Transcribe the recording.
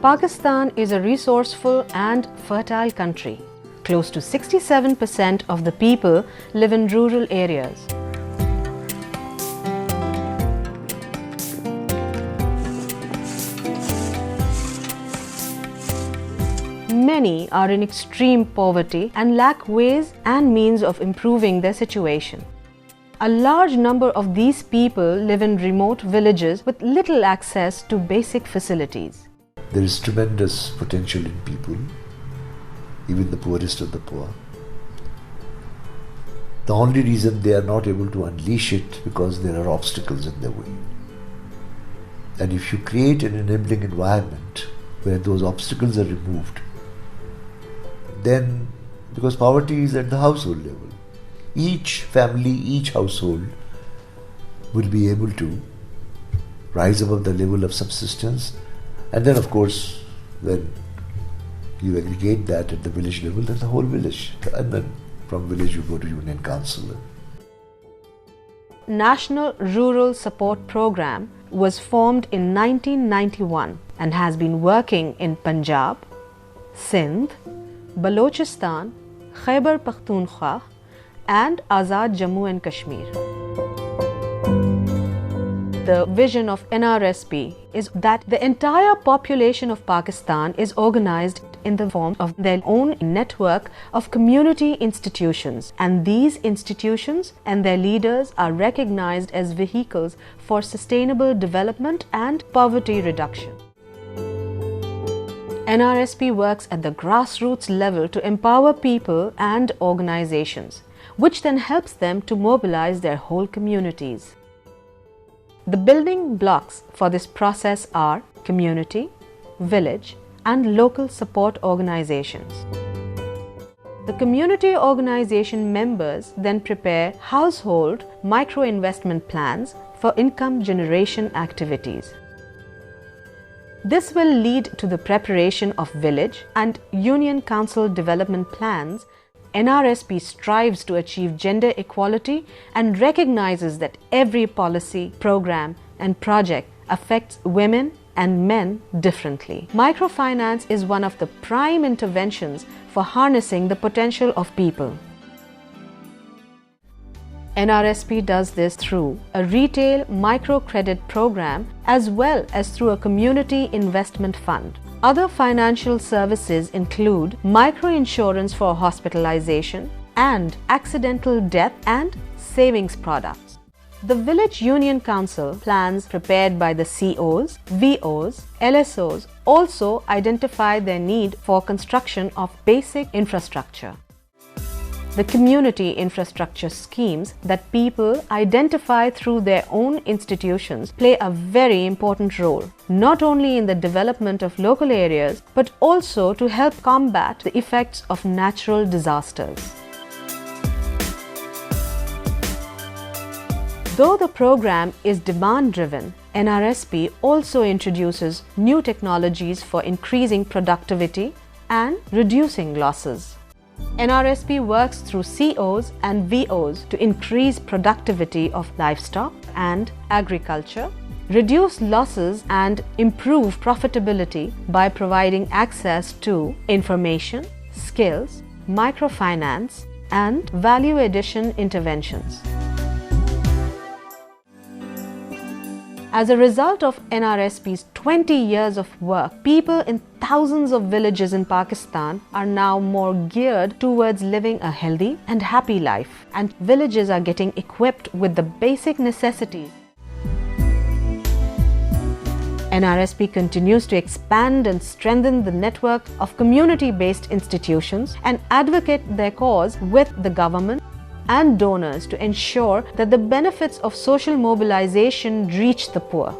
Pakistan is a resourceful and fertile country. Close to 67% of the people live in rural areas. Many are in extreme poverty and lack ways and means of improving their situation. A large number of these people live in remote villages with little access to basic facilities. There is tremendous potential in people, even the poorest of the poor. The only reason they are not able to unleash it because there are obstacles in their way. And if you create an enabling environment where those obstacles are removed, then, because poverty is at the household level, each family, each household will be able to rise above the level of subsistence. And then, of course, when you aggregate that at the village level, then the whole village. And then from village you go to Union Council. National Rural Support Programme was formed in 1991 and has been working in Punjab, Sindh, Balochistan, Khyber Pakhtunkhwa and Azad Jammu and Kashmir. The vision of NRSP is that the entire population of Pakistan is organized in the form of their own network of community institutions, and these institutions and their leaders are recognized as vehicles for sustainable development and poverty reduction. NRSP works at the grassroots level to empower people and organizations, which then helps them to mobilize their whole communities. The building blocks for this process are community, village, and local support organizations. The community organization members then prepare household micro-investment plans for income generation activities. This will lead to the preparation of village and union council development plans. NRSP strives to achieve gender equality and recognizes that every policy, program, and project affects women and men differently. Microfinance is one of the prime interventions for harnessing the potential of people. NRSP does this through a retail microcredit program as well as through a community investment fund. Other financial services include microinsurance for hospitalization and accidental death and savings products. The Village Union Council plans prepared by the COs, VOs, LSOs also identify their need for construction of basic infrastructure. The community infrastructure schemes that people identify through their own institutions play a very important role, not only in the development of local areas, but also to help combat the effects of natural disasters. Though the program is demand-driven, NRSP also introduces new technologies for increasing productivity and reducing losses. NRSP works through COs and VOs to increase productivity of livestock and agriculture, reduce losses and improve profitability by providing access to information, skills, microfinance, and value addition interventions. As a result of NRSP's 20 years of work, people in thousands of villages in Pakistan are now more geared towards living a healthy and happy life, and villages are getting equipped with the basic necessities. NRSP continues to expand and strengthen the network of community-based institutions and advocate their cause with the government and donors to ensure that the benefits of social mobilization reach the poor.